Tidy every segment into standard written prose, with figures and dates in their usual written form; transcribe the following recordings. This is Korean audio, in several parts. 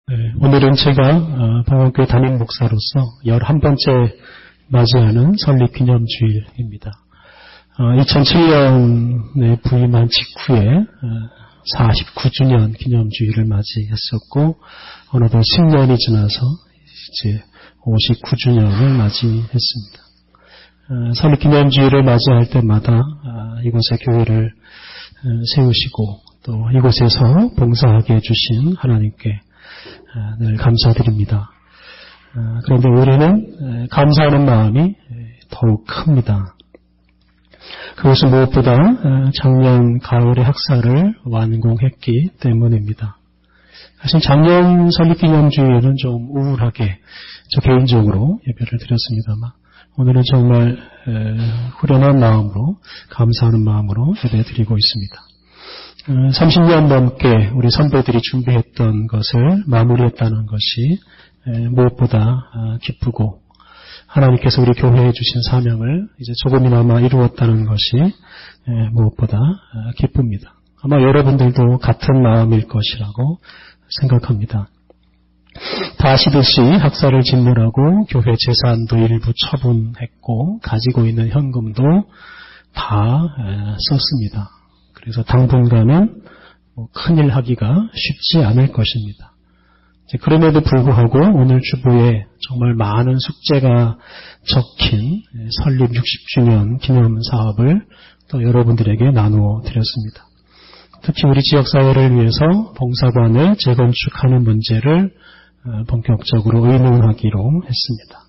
네, 오늘은 제가 방언교회 담임 목사로서 11번째 맞이하는 설립기념주일입니다. 2007년에 부임한 직후에 49주년 기념주일을 맞이했었고 어느덧 10년이 지나서 이제 59주년을 맞이했습니다. 설립기념주일을 맞이할 때마다 이곳에 교회를 세우시고 또 이곳에서 봉사하게 해주신 하나님께 늘 감사드립니다. 그런데 우리는 감사하는 마음이 더욱 큽니다. 그것은 무엇보다 작년 가을에 학사를 완공했기 때문입니다. 사실 작년 설립기념주일은 좀 우울하게 저 개인적으로 예배를 드렸습니다만 오늘은 정말 후련한 마음으로 감사하는 마음으로 예배 드리고 있습니다. 30년 넘게 우리 선배들이 준비했던 것을 마무리했다는 것이 무엇보다 기쁘고 하나님께서 우리 교회에 주신 사명을 이제 조금이나마 이루었다는 것이 무엇보다 기쁩니다. 아마 여러분들도 같은 마음일 것이라고 생각합니다. 다 아시듯이 학사를 짓느라고 교회 재산도 일부 처분했고 가지고 있는 현금도 다 썼습니다. 그래서 당분간은 큰일 하기가 쉽지 않을 것입니다. 그럼에도 불구하고 오늘 주보에 정말 많은 숙제가 적힌 설립 60주년 기념 사업을 또 여러분들에게 나누어 드렸습니다. 특히 우리 지역사회를 위해서 봉사관을 재건축하는 문제를 본격적으로 의논하기로 했습니다.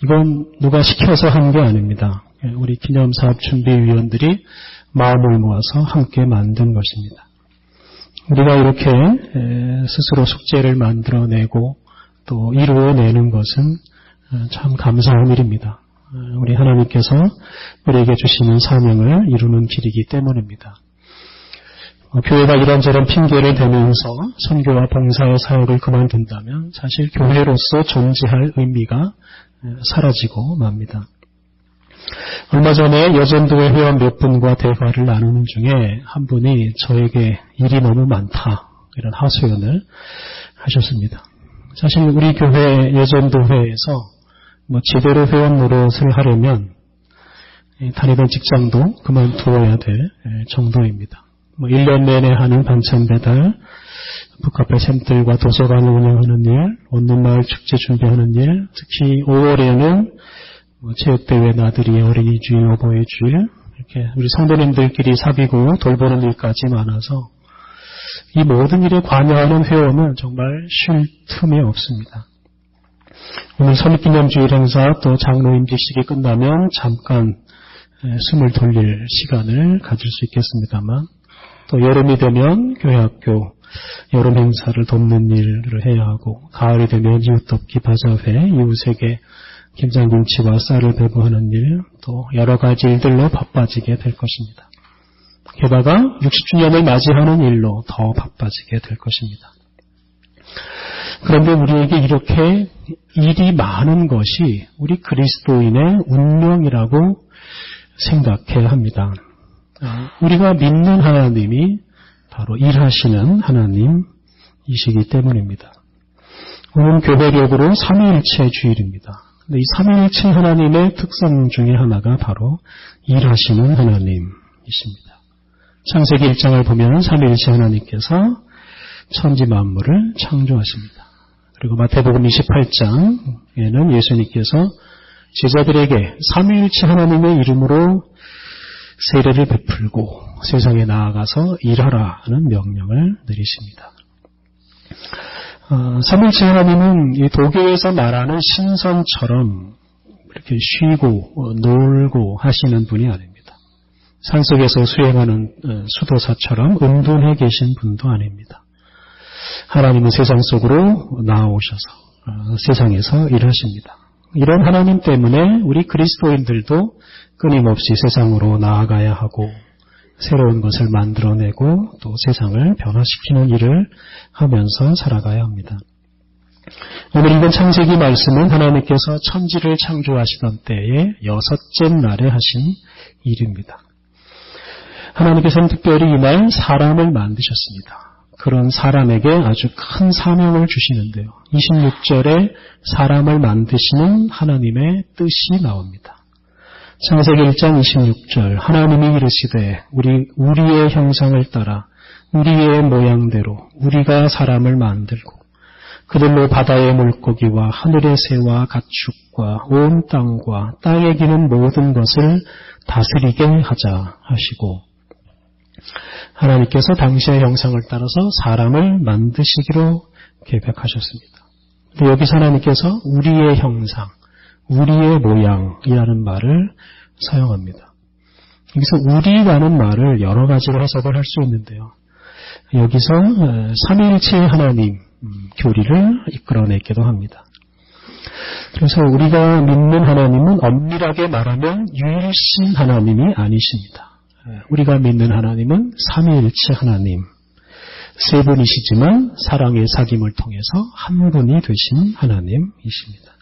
이건 누가 시켜서 한 게 아닙니다. 우리 기념사업 준비위원들이 마음을 모아서 함께 만든 것입니다. 우리가 이렇게 스스로 숙제를 만들어내고 또 이루어내는 것은 참 감사한 일입니다. 우리 하나님께서 우리에게 주시는 사명을 이루는 길이기 때문입니다. 교회가 이런저런 핑계를 대면서 선교와 봉사의 사역을 그만둔다면 사실 교회로서 존재할 의미가 사라지고 맙니다. 얼마 전에 여전도회 회원 몇 분과 대화를 나누는 중에 한 분이 저에게 일이 너무 많다 이런 하소연을 하셨습니다. 사실 우리 교회 여전도회에서 제대로 회원 노릇을 하려면 다니던 직장도 그만두어야 될 정도입니다. 1년 내내 하는 반찬 배달, 북카페 샘들과 도서관을 운영하는 일, 원룸마을 축제 준비하는 일, 특히 5월에는 체육대회 나들이 어린이 주일, 어버이 주일 이렇게 우리 성도님들끼리 사귀고 돌보는 일까지 많아서 이 모든 일에 관여하는 회원은 정말 쉴 틈이 없습니다. 오늘 설립기념주일 행사 또 장로 임직식이 끝나면 잠깐 숨을 돌릴 시간을 가질 수 있겠습니다만 또 여름이 되면 교회학교 여름 행사를 돕는 일을 해야 하고 가을이 되면 이웃돕기 바자회, 이웃에게 김장김치와 쌀을 배부하는 일, 또 여러 가지 일들로 바빠지게 될 것입니다. 게다가 60주년을 맞이하는 일로 더 바빠지게 될 것입니다. 그런데 우리에게 이렇게 일이 많은 것이 우리 그리스도인의 운명이라고 생각해야 합니다. 우리가 믿는 하나님이 바로 일하시는 하나님이시기 때문입니다. 오늘 교회력으로 삼위일체 주일입니다. 이 삼위일체 하나님의 특성 중에 하나가 바로 일하시는 하나님이십니다. 창세기 1장을 보면 삼위일체 하나님께서 천지 만물을 창조하십니다. 그리고 마태복음 28장에는 예수님께서 제자들에게 삼위일체 하나님의 이름으로 세례를 베풀고 세상에 나아가서 일하라는 명령을 내리십니다. 삼위일체 하나님은 이 도교에서 말하는 신선처럼 이렇게 쉬고 놀고 하시는 분이 아닙니다. 산속에서 수행하는 수도사처럼 은둔해 계신 분도 아닙니다. 하나님은 세상 속으로 나아오셔서 세상에서 일하십니다. 이런 하나님 때문에 우리 그리스도인들도 끊임없이 세상으로 나아가야 하고 새로운 것을 만들어내고 또 세상을 변화시키는 일을 하면서 살아가야 합니다. 오늘 읽은 창세기 말씀은 하나님께서 천지를 창조하시던 때에 6째 날에 하신 일입니다. 하나님께서는 특별히 이날 사람을 만드셨습니다. 그런 사람에게 아주 큰 사명을 주시는데요. 26절에 사람을 만드시는 하나님의 뜻이 나옵니다. 창세기 1장 26절 하나님이 이르시되 우리의 형상을 따라 우리의 모양대로 우리가 사람을 만들고 그들로 바다의 물고기와 하늘의 새와 가축과 온 땅과 땅에 기는 모든 것을 다스리게 하자 하시고 하나님께서 당시의 형상을 따라서 사람을 만드시기로 계획하셨습니다. 여기서 하나님께서 우리의 형상, 우리의 모양이라는 말을 사용합니다. 여기서 우리라는 말을 여러 가지로 해석을 할 수 있는데요. 여기서 삼위일체 하나님 교리를 이끌어내기도 합니다. 그래서 우리가 믿는 하나님은 엄밀하게 말하면 유일신 하나님이 아니십니다. 우리가 믿는 하나님은 삼위일체 하나님, 세 분이시지만 사랑의 사귐을 통해서 한 분이 되신 하나님이십니다.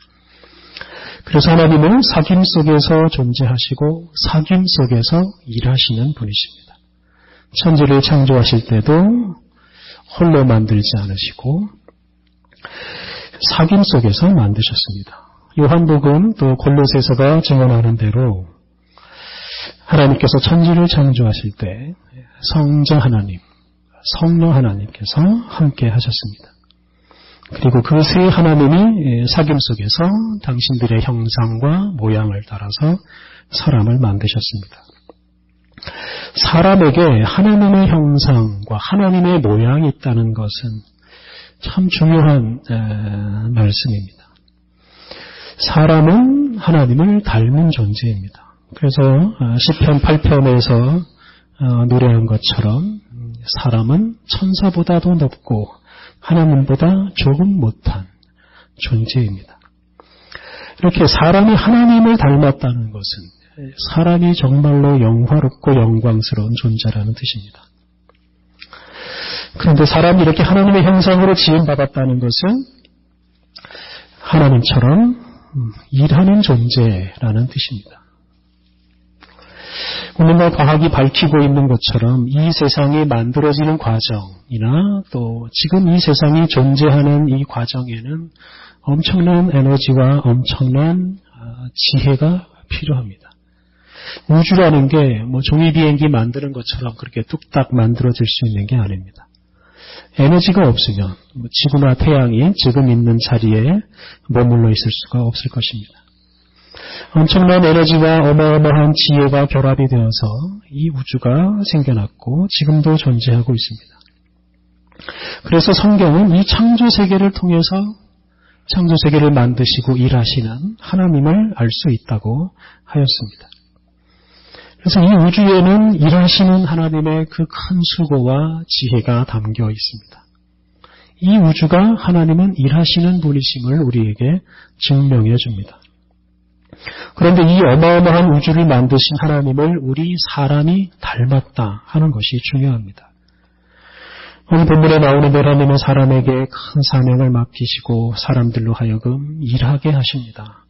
그래서 하나님은 사귐 속에서 존재하시고 사귐 속에서 일하시는 분이십니다. 천지를 창조하실 때도 홀로 만들지 않으시고 사귐 속에서 만드셨습니다. 요한복음 또 골로새서가 증언하는 대로 하나님께서 천지를 창조하실 때 성자 하나님, 성령 하나님께서 함께 하셨습니다. 그리고 그 세 하나님이 사귐 속에서 당신들의 형상과 모양을 따라서 사람을 만드셨습니다. 사람에게 하나님의 형상과 하나님의 모양이 있다는 것은 참 중요한 말씀입니다. 사람은 하나님을 닮은 존재입니다. 그래서 시편 8편에서 노래한 것처럼 사람은 천사보다도 높고 하나님보다 조금 못한 존재입니다. 이렇게 사람이 하나님을 닮았다는 것은 사람이 정말로 영화롭고 영광스러운 존재라는 뜻입니다. 그런데 사람이 이렇게 하나님의 형상으로 지음받았다는 것은 하나님처럼 일하는 존재라는 뜻입니다. 오늘날 과학이 밝히고 있는 것처럼 이 세상이 만들어지는 과정이나 또 지금 이 세상이 존재하는 이 과정에는 엄청난 에너지와 엄청난 지혜가 필요합니다. 우주라는 게 종이 비행기 만드는 것처럼 그렇게 뚝딱 만들어질 수 있는 게 아닙니다. 에너지가 없으면 지구나 태양이 지금 있는 자리에 머물러 있을 수가 없을 것입니다. 엄청난 에너지와 어마어마한 지혜가 결합이 되어서 이 우주가 생겨났고 지금도 존재하고 있습니다. 그래서 성경은 이 창조 세계를 통해서 창조 세계를 만드시고 일하시는 하나님을 알 수 있다고 하였습니다. 그래서 이 우주에는 일하시는 하나님의 그 큰 수고와 지혜가 담겨 있습니다. 이 우주가 하나님은 일하시는 분이심을 우리에게 증명해 줍니다. 그런데 이 어마어마한 우주를 만드신 하나님을 우리 사람이 닮았다 하는 것이 중요합니다. 오늘 본문에 나오는 대로 하나님은 사람에게 큰 사명을 맡기시고 사람들로 하여금 일하게 하십니다.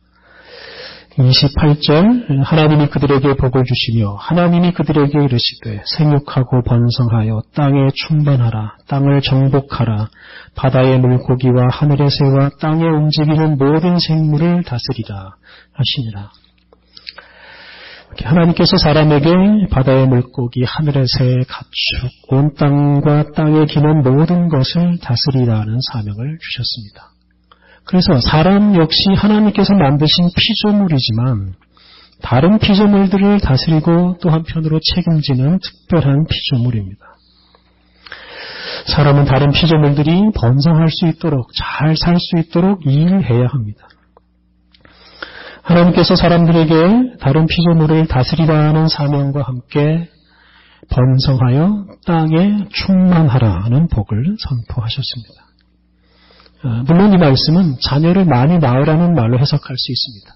28절 하나님이 그들에게 복을 주시며 하나님이 그들에게 이르시되 생육하고 번성하여 땅에 충만하라 땅을 정복하라 바다의 물고기와 하늘의 새와 땅에 움직이는 모든 생물을 다스리라 하시니라. 하나님께서 사람에게 바다의 물고기, 하늘의 새, 가축, 온 땅과 땅에 기는 모든 것을 다스리라는 사명을 주셨습니다. 그래서 사람 역시 하나님께서 만드신 피조물이지만 다른 피조물들을 다스리고 또 한편으로 책임지는 특별한 피조물입니다. 사람은 다른 피조물들이 번성할 수 있도록 잘 살 수 있도록 일해야 합니다. 하나님께서 사람들에게 다른 피조물을 다스리라는 사명과 함께 번성하여 땅에 충만하라는 복을 선포하셨습니다. 물론 이 말씀은 자녀를 많이 낳으라는 말로 해석할 수 있습니다.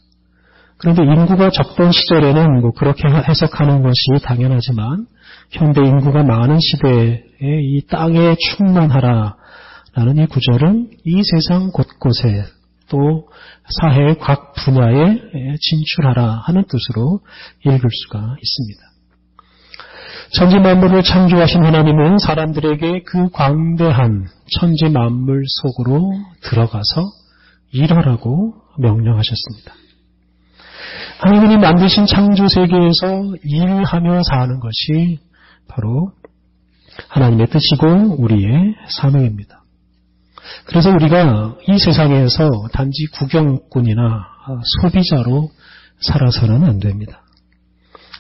그런데 인구가 적던 시절에는 그렇게 해석하는 것이 당연하지만 현대 인구가 많은 시대에 이 땅에 충만하라라는 이 구절은 이 세상 곳곳에 또 사회의 각 분야에 진출하라 하는 뜻으로 읽을 수가 있습니다. 천지 만물을 창조하신 하나님은 사람들에게 그 광대한 천지 만물 속으로 들어가서 일하라고 명령하셨습니다. 하나님이 만드신 창조 세계에서 일하며 사는 것이 바로 하나님의 뜻이고 우리의 사명입니다. 그래서 우리가 이 세상에서 단지 구경꾼이나 소비자로 살아서는 안 됩니다.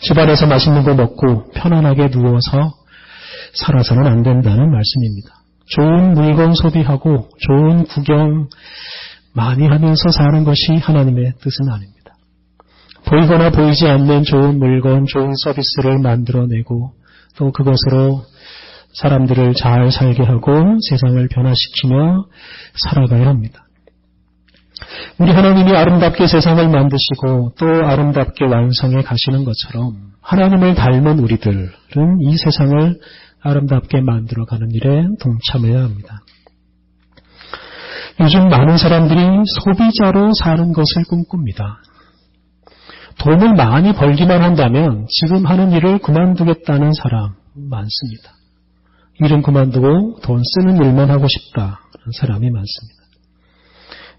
집안에서 맛있는 거 먹고 편안하게 누워서 살아서는 안 된다는 말씀입니다. 좋은 물건 소비하고 좋은 구경 많이 하면서 사는 것이 하나님의 뜻은 아닙니다. 보이거나 보이지 않는 좋은 물건, 좋은 서비스를 만들어내고 또 그것으로 사람들을 잘 살게 하고 세상을 변화시키며 살아가야 합니다. 우리 하나님이 아름답게 세상을 만드시고 또 아름답게 완성해 가시는 것처럼 하나님을 닮은 우리들은 이 세상을 아름답게 만들어가는 일에 동참해야 합니다. 요즘 많은 사람들이 소비자로 사는 것을 꿈꿉니다. 돈을 많이 벌기만 한다면 지금 하는 일을 그만두겠다는 사람 많습니다. 일은 그만두고 돈 쓰는 일만 하고 싶다는 사람이 많습니다.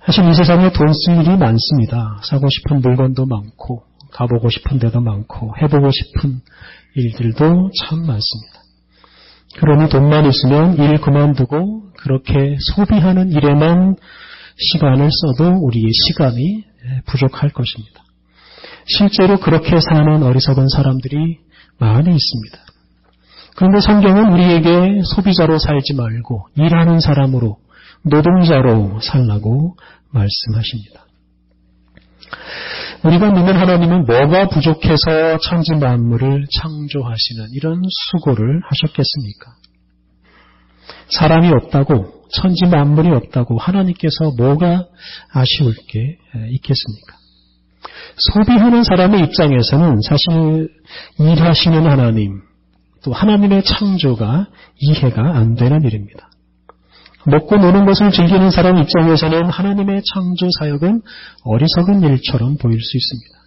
사실 이 세상에 돈 쓸 일이 많습니다. 사고 싶은 물건도 많고 가보고 싶은 데도 많고 해보고 싶은 일들도 참 많습니다. 그러니 돈만 있으면 일 그만두고 그렇게 소비하는 일에만 시간을 써도 우리의 시간이 부족할 것입니다. 실제로 그렇게 사는 어리석은 사람들이 많이 있습니다. 그런데 성경은 우리에게 소비자로 살지 말고 일하는 사람으로 노동자로 살라고 말씀하십니다. 우리가 믿는 하나님은 뭐가 부족해서 천지 만물을 창조하시는 이런 수고를 하셨겠습니까? 사람이 없다고 천지 만물이 없다고 하나님께서 뭐가 아쉬울 게 있겠습니까? 소비하는 사람의 입장에서는 사실 일하시는 하나님 또 하나님의 창조가 이해가 안 되는 일입니다. 먹고 노는 것을 즐기는 사람 입장에서는 하나님의 창조 사역은 어리석은 일처럼 보일 수 있습니다.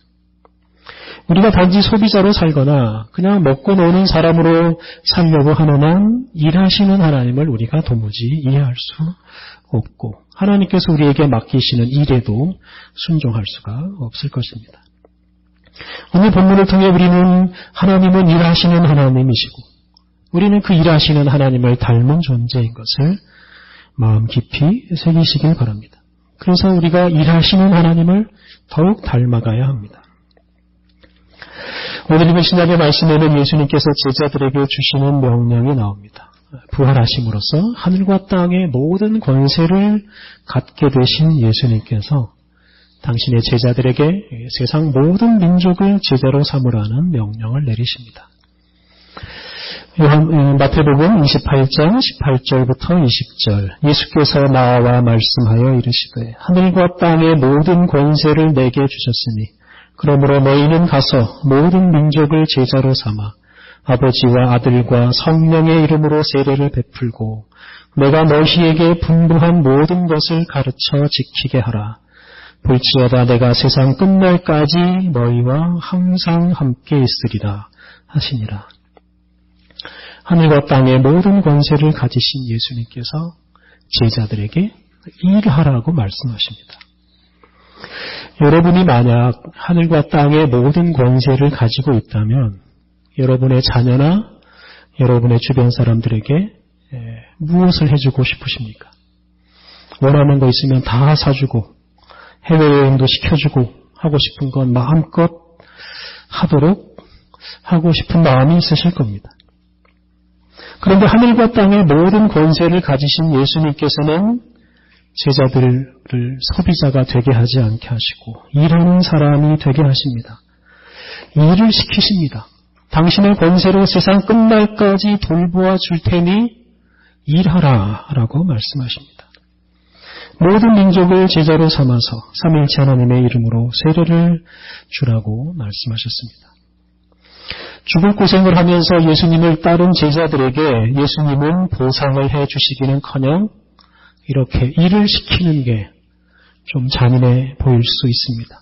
우리가 단지 소비자로 살거나 그냥 먹고 노는 사람으로 살려고 하는 한 일하시는 하나님을 우리가 도무지 이해할 수 없고 하나님께서 우리에게 맡기시는 일에도 순종할 수가 없을 것입니다. 오늘 본문을 통해 우리는 하나님은 일하시는 하나님이시고 우리는 그 일하시는 하나님을 닮은 존재인 것을 마음 깊이 새기시길 바랍니다. 그래서 우리가 일하시는 하나님을 더욱 닮아가야 합니다. 오늘 읽은 신약의 말씀에는 예수님께서 제자들에게 주시는 명령이 나옵니다. 부활하심으로써 하늘과 땅의 모든 권세를 갖게 되신 예수님께서 당신의 제자들에게 세상 모든 민족을 제자로 삼으라는 명령을 내리십니다. 마태복음 28장 18절부터 20절 예수께서 나와 말씀하여 이르시되 하늘과 땅의 모든 권세를 내게 주셨으니 그러므로 너희는 가서 모든 민족을 제자로 삼아 아버지와 아들과 성령의 이름으로 세례를 베풀고 내가 너희에게 분부한 모든 것을 가르쳐 지키게 하라. 볼지어다 내가 세상 끝날까지 너희와 항상 함께 있으리라 하시니라. 하늘과 땅의 모든 권세를 가지신 예수님께서 제자들에게 일하라고 말씀하십니다. 여러분이 만약 하늘과 땅의 모든 권세를 가지고 있다면 여러분의 자녀나 여러분의 주변 사람들에게 무엇을 해주고 싶으십니까? 원하는 거 있으면 다 사주고 해외여행도 시켜주고 하고 싶은 건 마음껏 하도록 하고 싶은 마음이 있으실 겁니다. 그런데 하늘과 땅의 모든 권세를 가지신 예수님께서는 제자들을 소비자가 되게 하지 않게 하시고 일하는 사람이 되게 하십니다. 일을 시키십니다. 당신의 권세로 세상 끝날까지 돌보아 줄 테니 일하라 라고 말씀하십니다. 모든 민족을 제자로 삼아서 삼위일체 하나님의 이름으로 세례를 주라고 말씀하셨습니다. 죽을 고생을 하면서 예수님을 따른 제자들에게 예수님은 보상을 해주시기는커녕 이렇게 일을 시키는 게 좀 잔인해 보일 수 있습니다.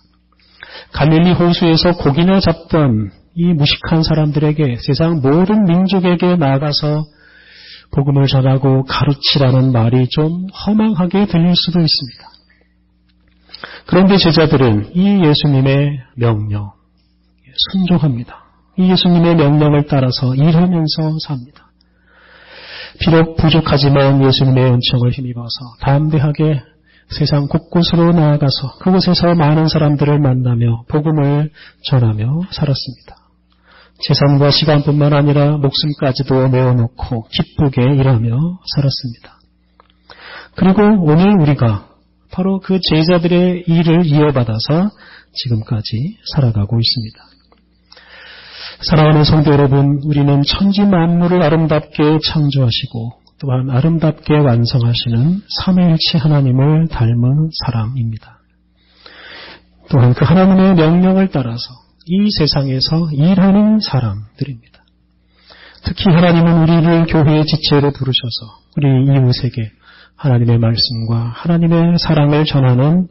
갈릴리 호수에서 고기나 잡던 이 무식한 사람들에게, 세상 모든 민족에게 나아가서 복음을 전하고 가르치라는 말이 좀 허망하게 들릴 수도 있습니다. 그런데 제자들은 이 예수님의 명령 순종합니다. 이 예수님의 명령을 따라서 일하면서 삽니다. 비록 부족하지만 예수님의 은총을 힘입어서 담대하게 세상 곳곳으로 나아가서 그곳에서 많은 사람들을 만나며 복음을 전하며 살았습니다. 재산과 시간뿐만 아니라 목숨까지도 내어놓고 기쁘게 일하며 살았습니다. 그리고 오늘 우리가 바로 그 제자들의 일을 이어받아서 지금까지 살아가고 있습니다. 사랑하는 성도 여러분, 우리는 천지 만물을 아름답게 창조하시고 또한 아름답게 완성하시는 삼위일체 하나님을 닮은 사람입니다. 또한 그 하나님의 명령을 따라서 이 세상에서 일하는 사람들입니다. 특히 하나님은 우리를 교회의 지체로 부르셔서 우리 이웃에게 하나님의 말씀과 하나님의 사랑을 전하는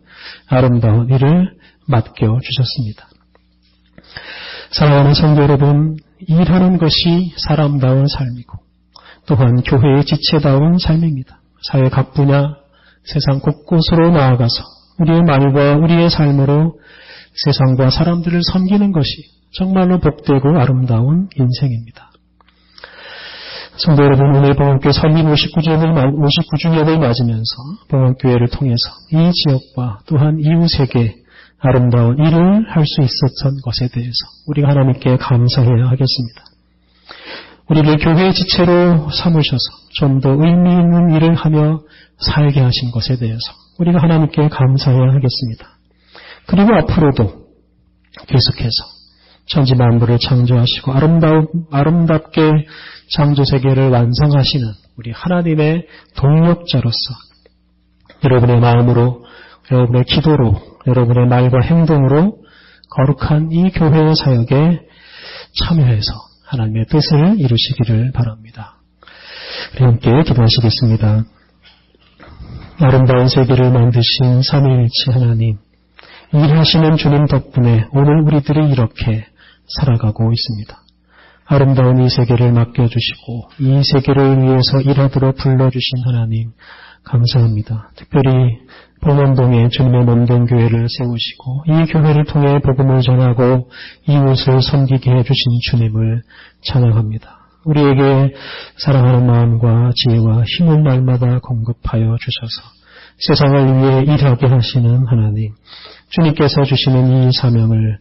아름다운 일을 맡겨주셨습니다. 사랑하는 성도 여러분, 일하는 것이 사람다운 삶이고 또한 교회의 지체다운 삶입니다. 사회 각 분야, 세상 곳곳으로 나아가서 우리의 말과 우리의 삶으로 세상과 사람들을 섬기는 것이 정말로 복되고 아름다운 인생입니다. 성도 여러분, 오늘 봉헌교회 설립 59주년을 맞으면서 봉헌교회를 통해서 이 지역과 또한 이웃에게 아름다운 일을 할 수 있었던 것에 대해서 우리가 하나님께 감사해야 하겠습니다. 우리를 교회의 지체로 삼으셔서 좀 더 의미 있는 일을 하며 살게 하신 것에 대해서 우리가 하나님께 감사해야 하겠습니다. 그리고 앞으로도 계속해서 천지 만물을 창조하시고 아름답게 창조세계를 완성하시는 우리 하나님의 동력자로서 여러분의 마음으로, 여러분의 기도로, 여러분의 말과 행동으로 거룩한 이 교회의 사역에 참여해서 하나님의 뜻을 이루시기를 바랍니다. 우리 함께 기도하시겠습니다. 아름다운 세계를 만드신 삼위일체 하나님, 일하시는 주님 덕분에 오늘 우리들이 이렇게 살아가고 있습니다. 아름다운 이 세계를 맡겨주시고 이 세계를 위해서 일하도록 불러주신 하나님 감사합니다. 특별히 봉헌동에 주님의 몸된 교회를 세우시고 이 교회를 통해 복음을 전하고 이웃을 섬기게 해주신 주님을 찬양합니다. 우리에게 사랑하는 마음과 지혜와 힘을 날마다 공급하여 주셔서 세상을 위해 일하게 하시는 하나님, 주님께서 주시는 이 사명을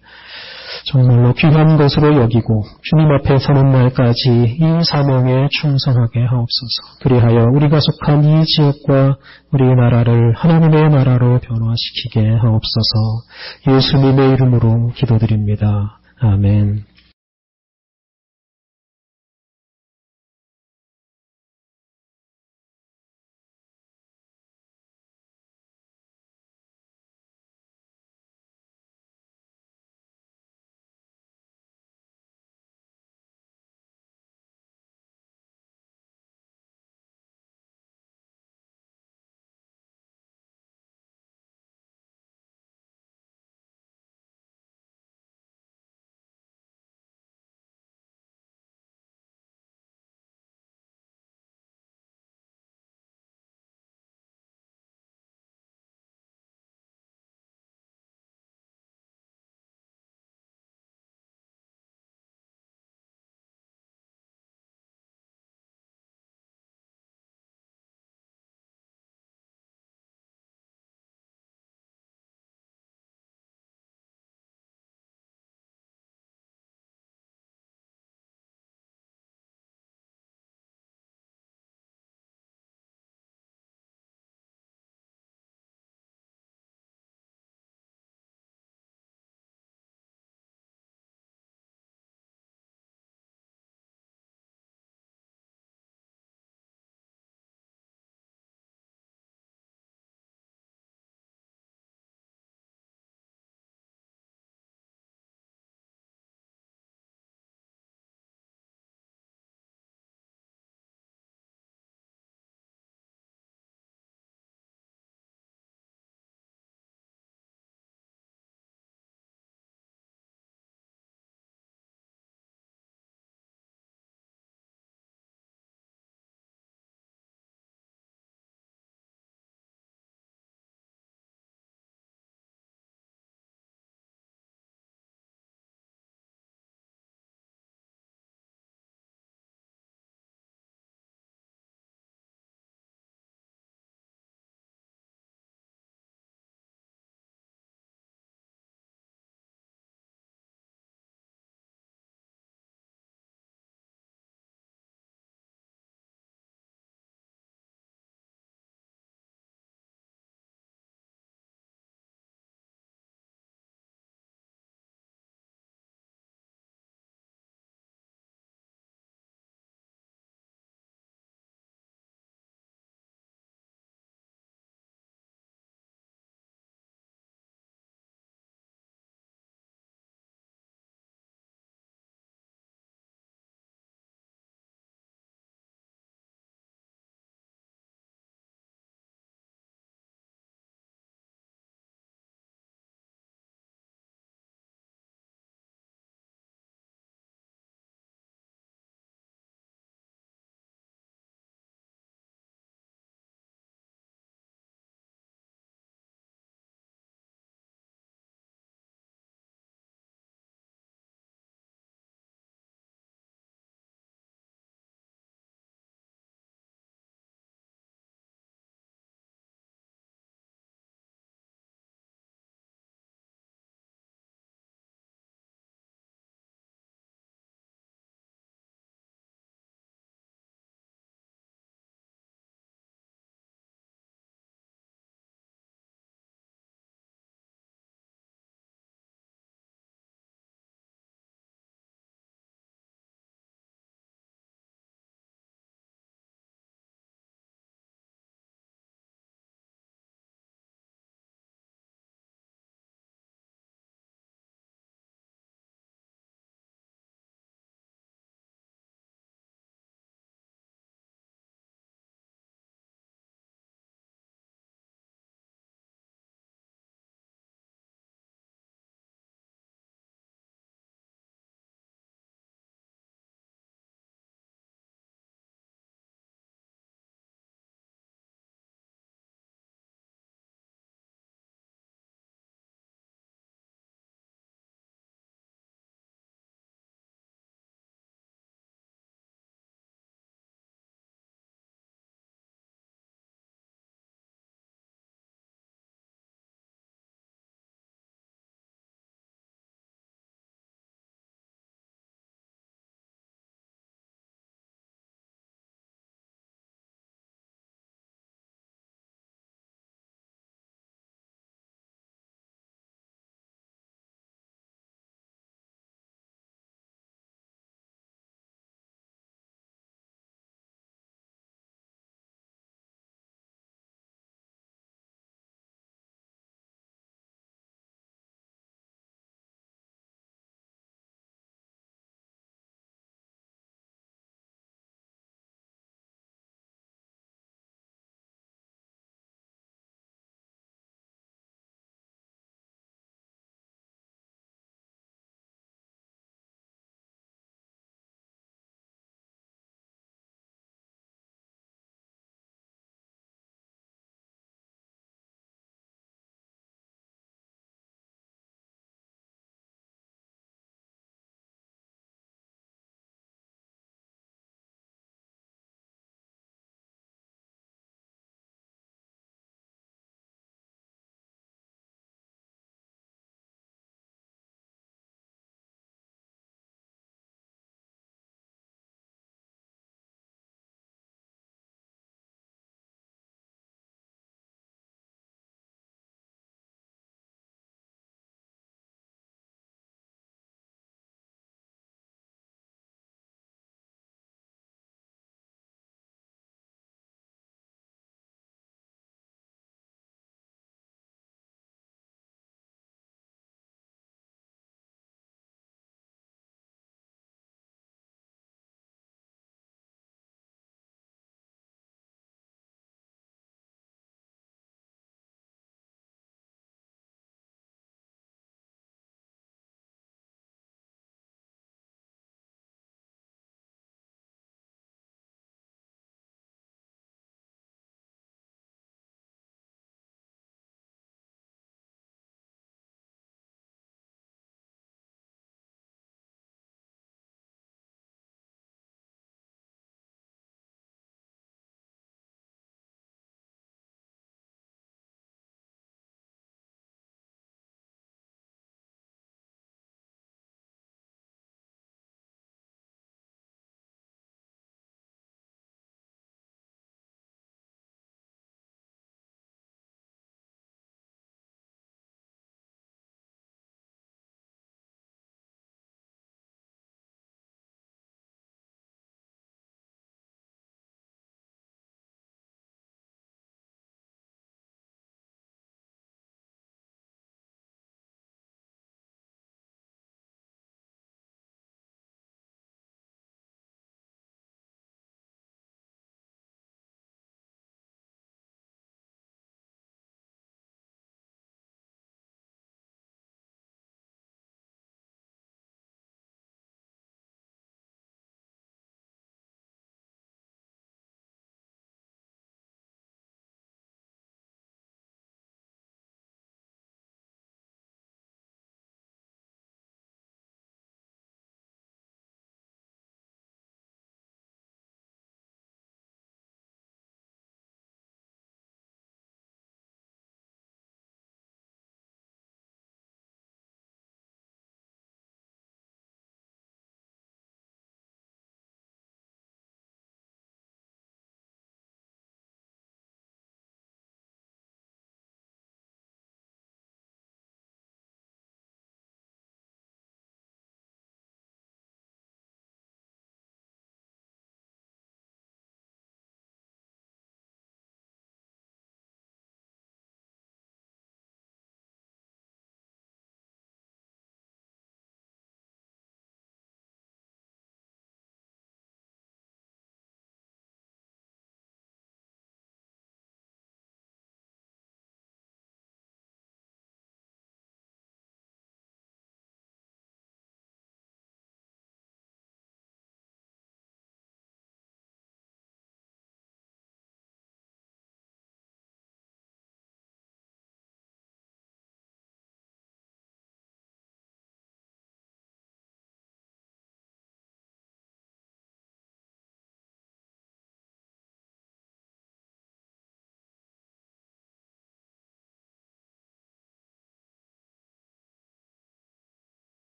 정말로 귀한 것으로 여기고 주님 앞에 서는 날까지 이 사명에 충성하게 하옵소서. 그리하여 우리가 속한 이 지역과 우리의 나라를 하나님의 나라로 변화시키게 하옵소서. 예수님의 이름으로 기도드립니다. 아멘.